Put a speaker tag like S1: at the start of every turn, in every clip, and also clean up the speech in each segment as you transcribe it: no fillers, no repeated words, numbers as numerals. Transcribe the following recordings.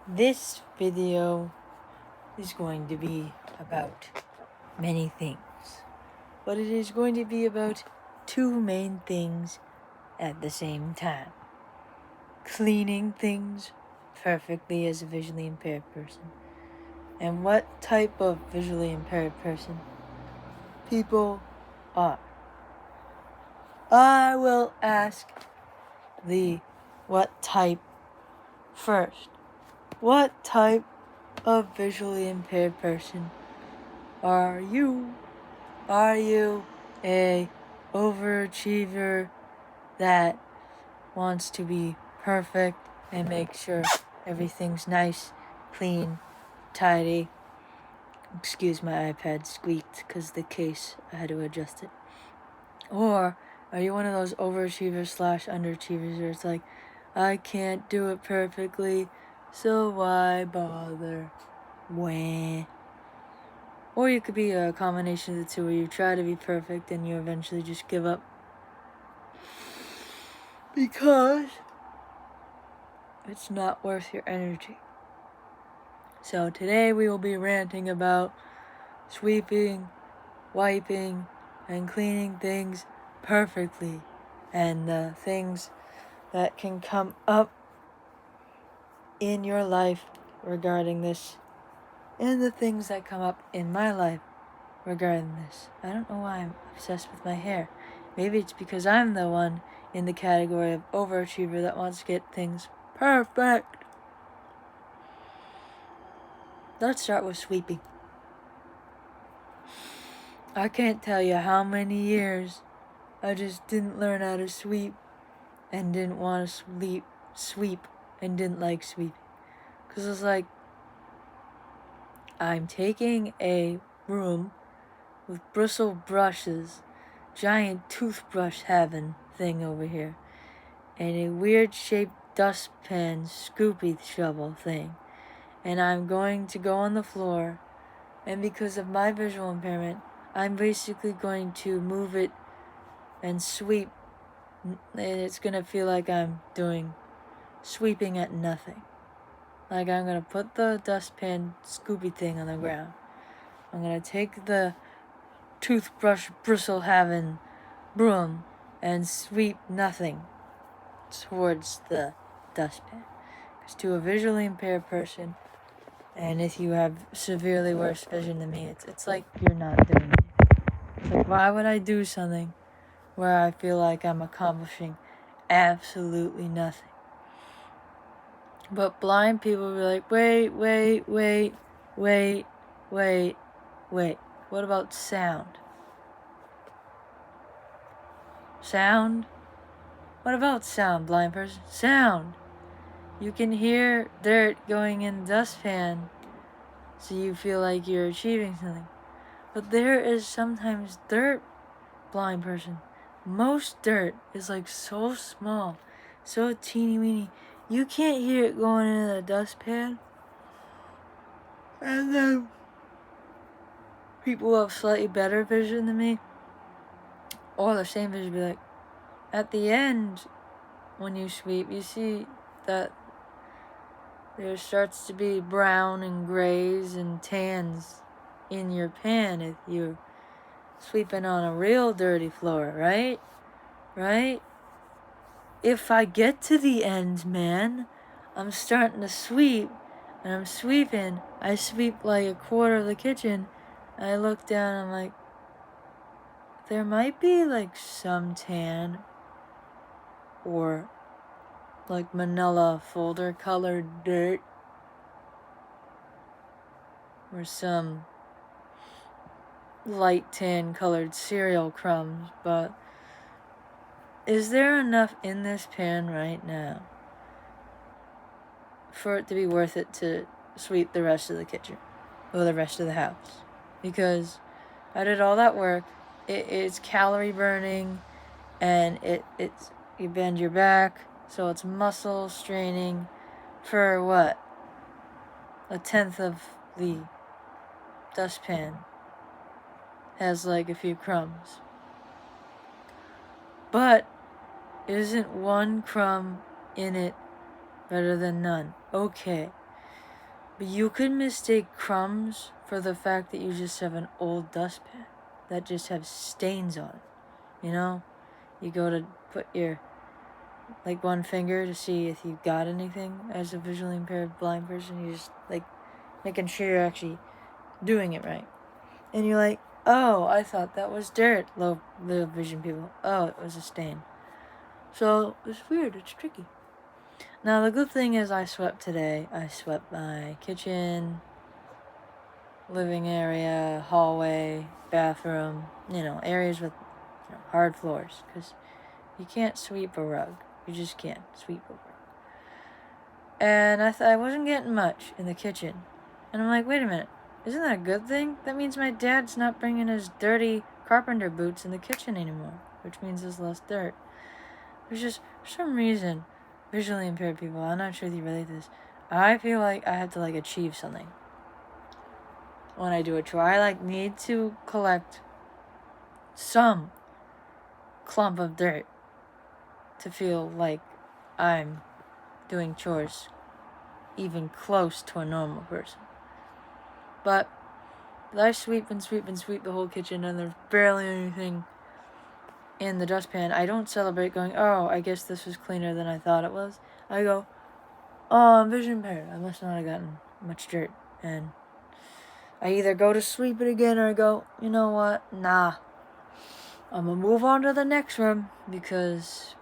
S1: This video is going to be about many things, but it is going to be about two main things at the same time. Cleaning things perfectly as a visually impaired person, and what type of visually impaired person people are. I will ask the what type first. What type of visually impaired person are you? Are you a overachiever that wants to be perfect and make sure everything's nice, clean, tidy? Excuse my iPad squeaked because the case, I had to adjust it. Or are you one of those overachievers / underachievers where it's like, I can't do it perfectly, so why bother? Wah. Or you could be a combination of the two where you try to be perfect and you eventually just give up because it's not worth your energy. So today we will be ranting about sweeping, wiping, and cleaning things perfectly, and the things that can come up in your life regarding this, and the things that come up in my life regarding this. I don't know why I'm obsessed with my hair. Maybe it's because I'm the one in the category of overachiever that wants to get things perfect. Let's start with sweeping. I can't tell you how many years I just didn't learn how to sweep and didn't want to sweep and didn't like sweeping. Because it's like, I'm taking a broom with bristle brushes, giant toothbrush having thing over here, and a weird shaped dustpan scoopy shovel thing, and I'm going to go on the floor, and because of my visual impairment, I'm basically going to move it and sweep, and it's gonna feel like I'm doing sweeping at nothing. Like, I'm gonna put the dustpan scoopy thing on the ground, I'm gonna take the toothbrush bristle having broom and sweep nothing towards the dustpan. Because to a visually impaired person, and if you have severely worse vision than me, it's like you're not doing it. It's like, why would I do something where I feel like I'm accomplishing absolutely nothing? But blind people will be like, wait. What about sound? Sound? What about sound, blind person? Sound! You can hear dirt going in the dustpan, so you feel like you're achieving something. But there is sometimes dirt, blind person. Most dirt is like so small, so teeny weeny, you can't hear it going into the dustpan. And then people who have slightly better vision than me, or the same vision, be like, at the end, when you sweep, you see that there starts to be brown and grays and tans in your pan if you're sweeping on a real dirty floor, right? Right? If I get to the end, man, I'm starting to sweep, and I'm sweeping. I sweep like a quarter of the kitchen, and I look down, and I'm like, there might be like some tan or like manila folder colored dirt or some light tan colored cereal crumbs, but is there enough in this pan right now for it to be worth it to sweep the rest of the kitchen or the rest of the house? Because I did all that work. It's calorie burning, and it's you bend your back, so it's muscle straining for what? A tenth of the dustpan has like a few crumbs. But isn't one crumb in it better than none? Okay, But you could mistake crumbs for the fact that you just have an old dustpan that just have stains on it. You know? You go to put your, like, one finger to see if you got anything as a visually impaired blind person. You just, like, making sure you're actually doing it right. And you're like, oh, I thought that was dirt, low vision people. Oh, it was a stain. So, it's weird. It's tricky. Now, the good thing is I swept today. I swept my kitchen, living area, hallway, bathroom, areas with hard floors. Because you can't sweep a rug. You just can't sweep a rug. And I wasn't getting much in the kitchen. And I'm like, wait a minute. Isn't that a good thing? That means my dad's not bringing his dirty carpenter boots in the kitchen anymore. Which means there's less dirt. There's just, for some reason, visually impaired people, I'm not sure if you relate to this, I feel like I have to, achieve something when I do a chore. I, need to collect some clump of dirt to feel like I'm doing chores even close to a normal person. But I sweep and sweep and sweep the whole kitchen, and there's barely anything in the dustpan. I don't celebrate going, oh, I guess this was cleaner than I thought it was. I go, oh, I'm vision impaired. I must not have gotten much dirt. And I either go to sweep it again or I go, you know what? Nah. I'm going to move on to the next room because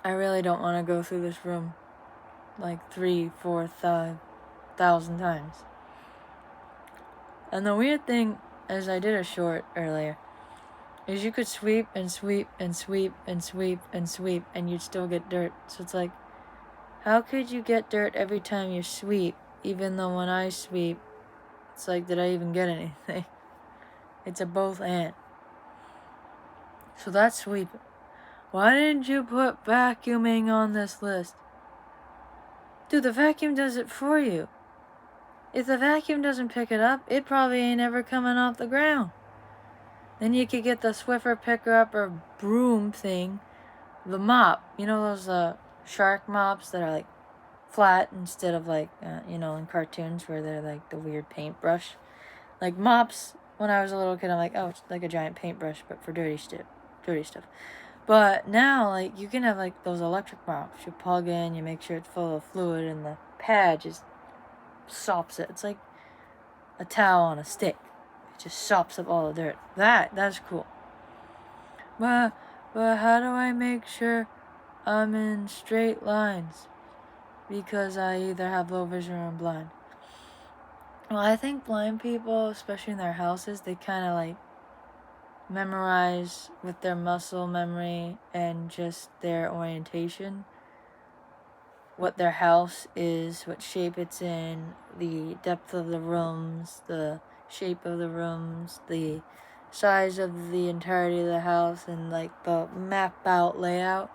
S1: I really don't want to go through this room 3,000, 4,000 times. And the weird thing, as I did a short earlier, is you could sweep and sweep and sweep and sweep and sweep and you'd still get dirt. So it's like, how could you get dirt every time you sweep, even though when I sweep, it's like, did I even get anything? It's a both and. So that's sweeping. Why didn't you put vacuuming on this list? Dude, the vacuum does it for you. If the vacuum doesn't pick it up, it probably ain't ever coming off the ground. Then you could get the Swiffer picker-upper broom thing, the mop. You know those shark mops that are flat instead of in cartoons where they're the weird paintbrush. Mops, when I was a little kid, I'm like, oh, it's like a giant paintbrush, but for dirty stuff. But now, you can have, those electric mops. You plug in, you make sure it's full of fluid, and the pad just sops it. It's like a towel on a stick. It just sops up all the dirt. That's cool. But how do I make sure I'm in straight lines? Because I either have low vision or I'm blind. Well, I think blind people, especially in their houses, they kind of memorize with their muscle memory and just their orientation what their house is, what shape it's in, the depth of the rooms, the shape of the rooms, the size of the entirety of the house, and the map out layout.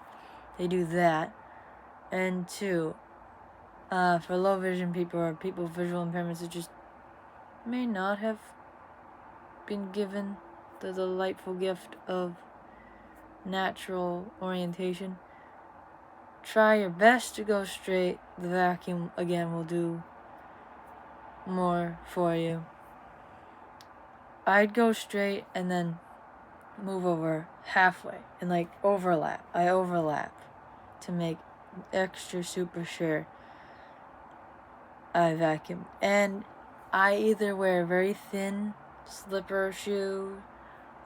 S1: They do that. And two, for low vision people or people with visual impairments that just may not have been given the delightful gift of natural orientation, try your best to go straight. The vacuum, again, will do more for you. I'd go straight and then move over halfway and overlap. I overlap to make extra super sure I vacuum. And I either wear very thin slipper shoe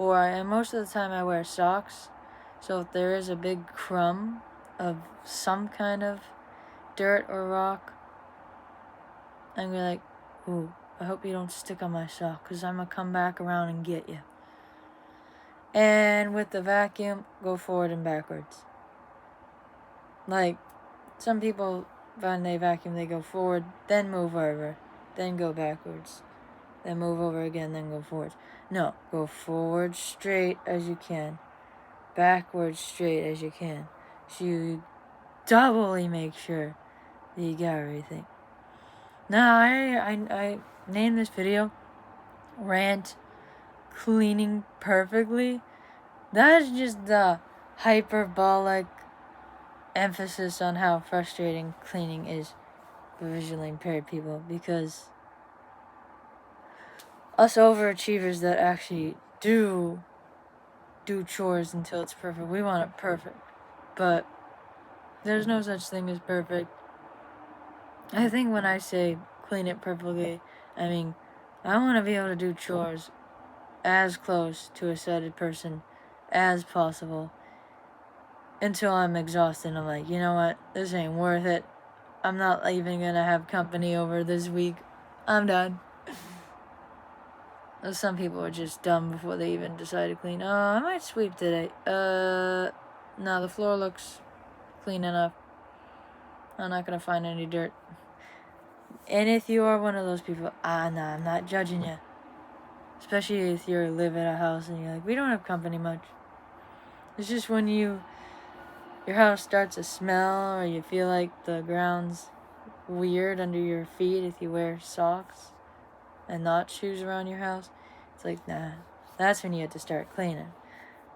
S1: and most of the time I wear socks. So if there is a big crumb of some kind of dirt or rock, I'm gonna ooh, I hope you don't stick on my sock, because I'm gonna come back around and get you. And with the vacuum, go forward and backwards. Some people, when they vacuum, they go forward, then move over, then go backwards, then move over again, then go forwards. No, go forward straight as you can, backwards straight as you can. So you doubly make sure that you got everything. Now, I named this video Rant Cleaning Perfectly. That is just the hyperbolic emphasis on how frustrating cleaning is for visually impaired people, because us overachievers that actually do chores until it's perfect, we want it perfect. But there's no such thing as perfect. I think when I say clean it perfectly, I mean, I want to be able to do chores as close to a sighted person as possible until I'm exhausted. I'm like, you know what? This ain't worth it. I'm not even gonna have company over this week. I'm done. Some people are just dumb before they even decide to clean. Oh, I might sweep today. No, the floor looks clean enough. I'm not gonna find any dirt. And if you are one of those people, nah, I'm not judging you. Especially if you live at a house and you're like, we don't have company much. It's just when your house starts to smell, or you feel like the ground's weird under your feet if you wear socks and not shoes around your house. It's like, nah, that's when you have to start cleaning.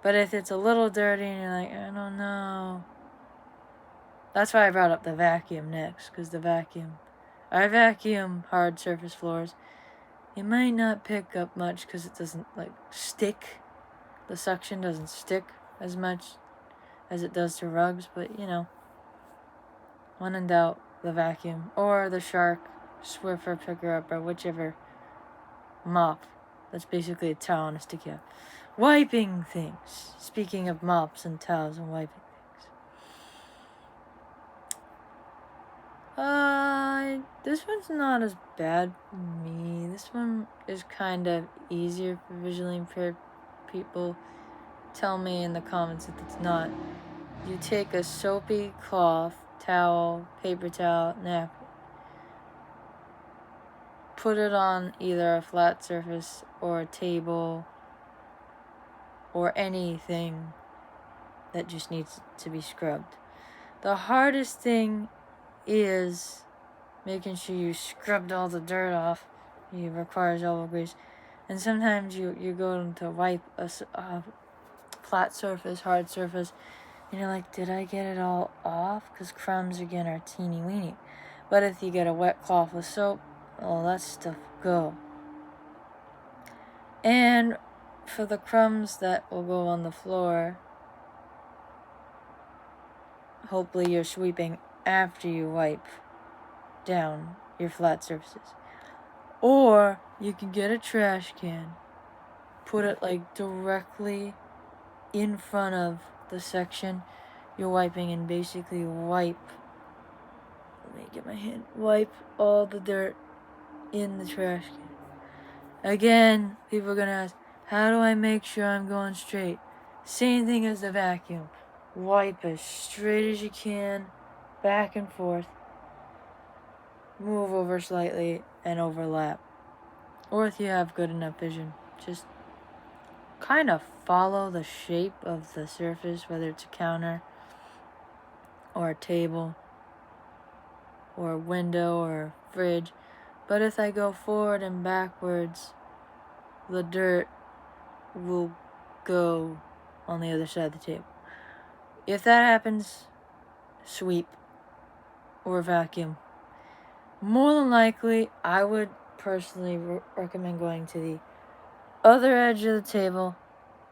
S1: But if it's a little dirty and you're like, I don't know. That's why I brought up the vacuum next, because I vacuum hard surface floors. It might not pick up much because it doesn't stick. The suction doesn't stick as much as it does to rugs, but when in doubt, the vacuum or the Shark Swiffer picker up, or whichever mop. That's basically a towel and a sticky up. Wiping things. Speaking of mops and towels and wiping things. This one's not as bad for me. This one is kind of easier for visually impaired people. Tell me in the comments if it's not. You take a soapy cloth, towel, paper towel, napkin. Put it on either a flat surface or a table or anything that just needs to be scrubbed. The hardest thing is making sure you scrubbed all the dirt off. It requires elbow grease. And sometimes you go to wipe a flat surface, hard surface, and you're like, did I get it all off? Because crumbs, again, are teeny weeny. But if you get a wet cloth with soap, all that stuff go. And for the crumbs that will go on the floor, hopefully you're sweeping after you wipe down your flat surfaces. Or you can get a trash can, put it directly in front of the section you're wiping, and basically wipe all the dirt in the trash can. Again, people are gonna ask, how do I make sure I'm going straight? Same thing as the vacuum. Wipe as straight as you can, back and forth, move over slightly, and overlap. Or if you have good enough vision, just kind of follow the shape of the surface, whether it's a counter or a table or a window or a fridge. But if I go forward and backwards, the dirt will go on the other side of the table. If that happens, sweep or vacuum. More than likely, I would personally recommend going to the other edge of the table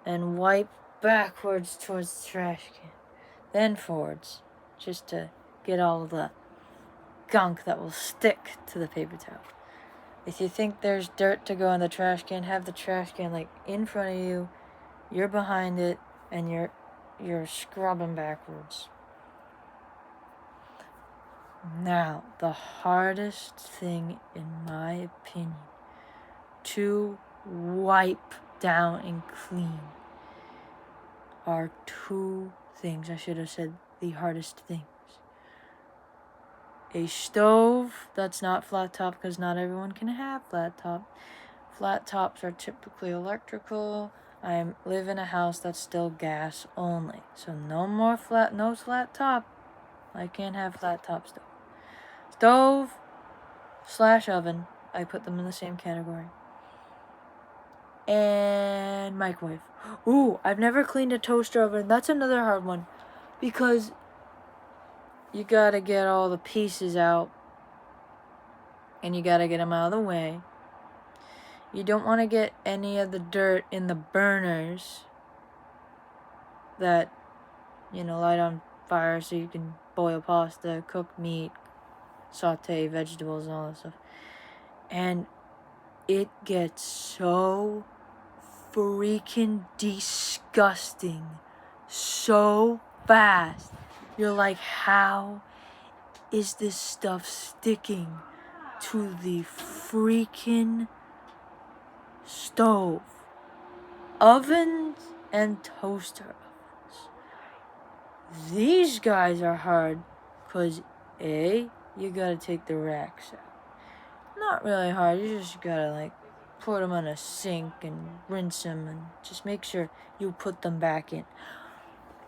S1: and wipe backwards towards the trash can, then forwards, just to get all of the gunk that will stick to the paper towel. If you think there's dirt to go in the trash can, have the trash can in front of you, you're behind it, and you're scrubbing backwards. Now, the hardest thing, in my opinion, to wipe down and clean are two things. I should have said the hardest things. A stove that's not flat top, because not everyone can have flat top. Flat tops are typically electrical. I live in a house that's still gas only, so no flat top. I can't have flat top stove. Stove/oven, I put them in the same category. And microwave. Ooh, I've never cleaned a toaster oven. That's another hard one, because you gotta get all the pieces out and you gotta get them out of the way. You don't want to get any of the dirt in the burners that, light on fire so you can boil pasta, cook meat, saute vegetables, and all that stuff. And it gets so freaking disgusting so fast. You're like, how is this stuff sticking to the freaking stove? Ovens and toaster ovens. These guys are hard because A, you gotta take the racks out. Not really hard, you just gotta put them on a sink and rinse them and just make sure you put them back in.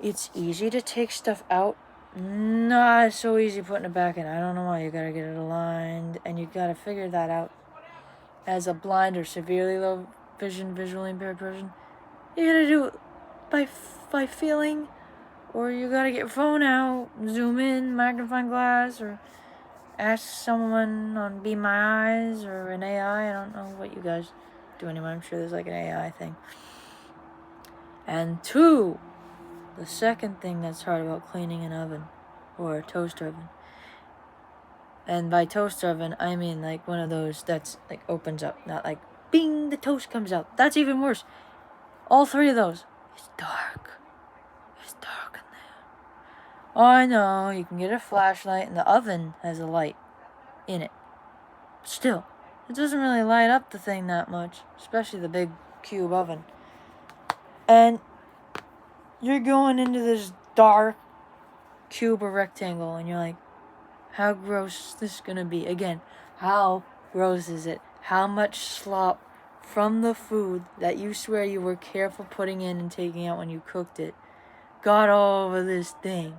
S1: It's easy to take stuff out, not so easy putting it back in. I don't know why. You gotta get it aligned and you gotta figure that out. As a blind or severely low vision, visually impaired person, you gotta do it by feeling, or you gotta get your phone out, zoom in, magnifying glass, or ask someone on Be My Eyes or an AI. I don't know what you guys do anymore. I'm sure there's an AI thing. And 2, the second thing that's hard about cleaning an oven or a toaster oven. And by toaster oven, I mean one of those that's opens up, not bing, the toast comes out. That's even worse. All 3 of those. It's dark. It's dark in there. Oh, I know, you can get a flashlight and the oven has a light in it. Still, it doesn't really light up the thing that much, especially the big cube oven. And you're going into this dark cube or rectangle and you're like, how gross is this gonna be? Again, how gross is it? How much slop from the food that you swear you were careful putting in and taking out when you cooked it got all over this thing?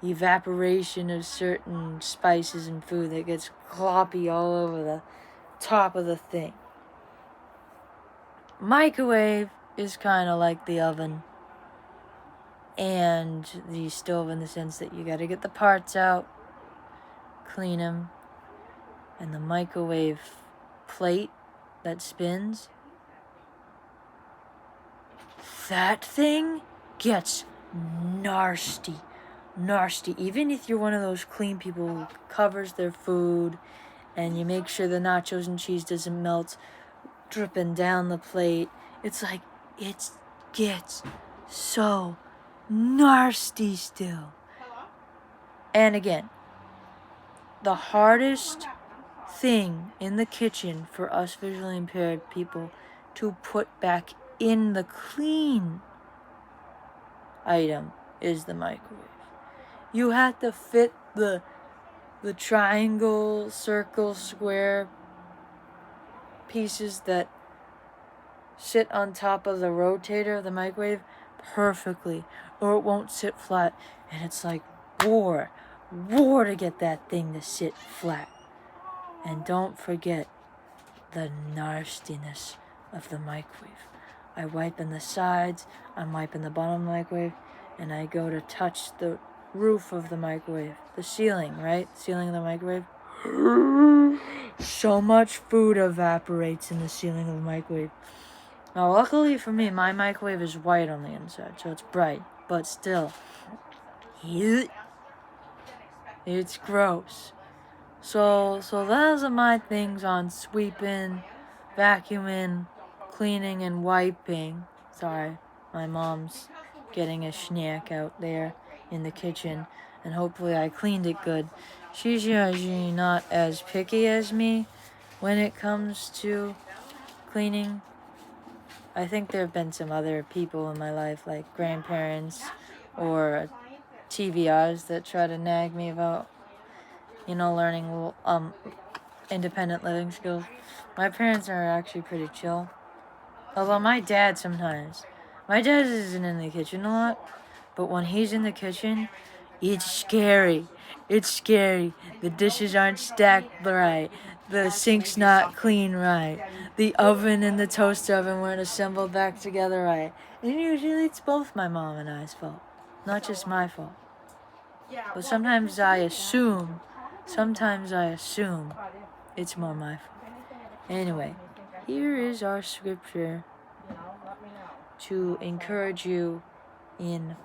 S1: Evaporation of certain spices and food that gets gloppy all over the top of the thing. Microwave is kind of like the oven and the stove in the sense that you gotta get the parts out, clean them, and the microwave plate that spins, that thing gets nasty. Even if you're one of those clean people who covers their food and you make sure the nachos and cheese doesn't melt dripping down the plate, it gets so nasty still. And again, the hardest thing in the kitchen for us visually impaired people to put back in the clean item is the microwave. You have to fit the triangle, circle, square pieces that sit on top of the rotator of the microwave perfectly, or it won't sit flat. And it's like war to get that thing to sit flat. And don't forget the nastiness of the microwave. I wipe in the sides, I'm wiping the bottom of the microwave, and I go to touch the roof of the microwave, the ceiling, right? Ceiling of the microwave. So much food evaporates in the ceiling of the microwave. Now, luckily for me, my microwave is white on the inside, so it's bright, but still, it's gross. So those are my things on sweeping, vacuuming, cleaning, and wiping. Sorry, my mom's getting a snack out there in the kitchen, and hopefully I cleaned it good. She's usually not as picky as me when it comes to cleaning. I think there have been some other people in my life, like grandparents or TVRs, that try to nag me about learning independent living skills. My parents are actually pretty chill. Although my dad isn't in the kitchen a lot, but when he's in the kitchen, it's scary. It's scary. The dishes aren't stacked right. The sink's not clean right. The oven and the toaster oven weren't assembled back together right. And usually it's both my mom and I's fault, not just my fault. But sometimes I assume It's more my fault. Anyway, here is our scripture to encourage you in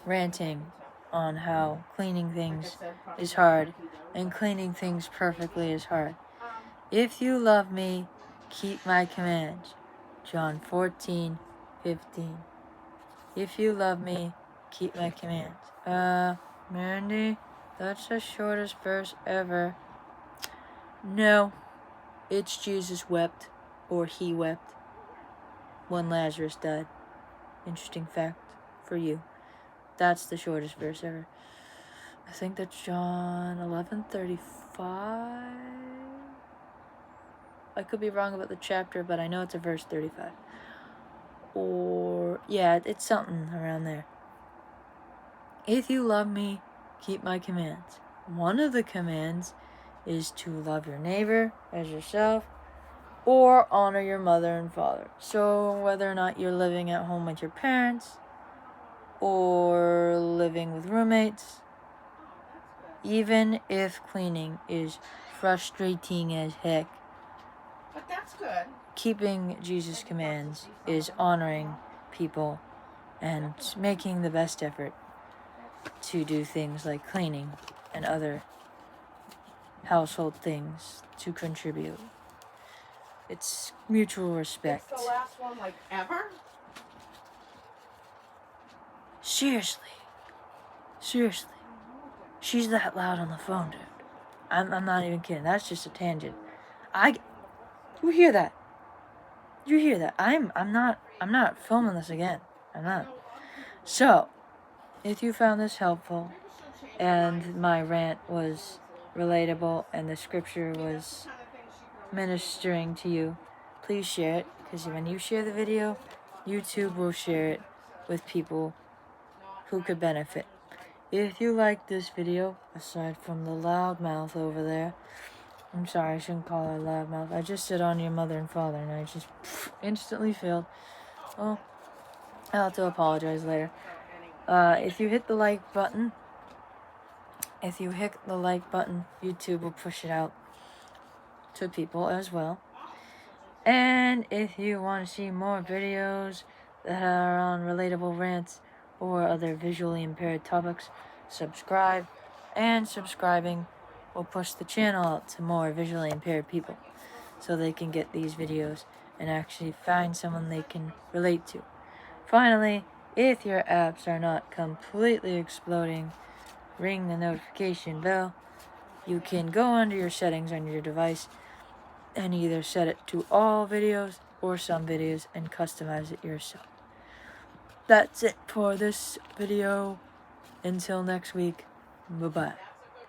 S1: ranting on how cleaning things is hard and cleaning things perfectly is hard. If you love me, keep my commands. John 14:15. If you love me, keep my commands. Mandy, that's the shortest verse ever. No, it's Jesus wept, or he wept, when Lazarus died. Interesting fact for you. That's the shortest verse ever. I think that's John 11:35. I could be wrong about the chapter, but I know it's a verse 35. Or, yeah, it's something around there. If you love me, keep my commands. One of the commands is to love your neighbor as yourself, or honor your mother and father. So whether or not you're living at home with your parents, or living with roommates, even if cleaning is frustrating as heck,
S2: but that's good.
S1: Keeping Jesus' commands is honoring people and making the best effort to do things like cleaning and other household things to contribute. It's mutual respect.
S2: It's the last one, like, ever?
S1: Seriously. She's that loud on the phone, dude. I'm not even kidding. That's just a tangent. You hear that? I'm not filming this again. I'm not. So, if you found this helpful and my rant was relatable and the scripture was ministering to you, please share it, because when you share the video, YouTube will share it with people who could benefit. If you like this video, aside from the loudmouth over there, I'm sorry, I shouldn't call her loudmouth. I just said on your mother and father, and I just instantly failed. Well, I'll have to apologize later. If you hit the like button, YouTube will push it out to people as well. And if you want to see more videos that are on relatable rants or other visually impaired topics, subscribe. And subscribing will push the channel out to more visually impaired people, so they can get these videos and actually find someone they can relate to. Finally, if your apps are not completely exploding, ring the notification bell. You can go under your settings on your device and either set it to all videos or some videos and customize it yourself. That's it for this video. Until next week, bye-bye.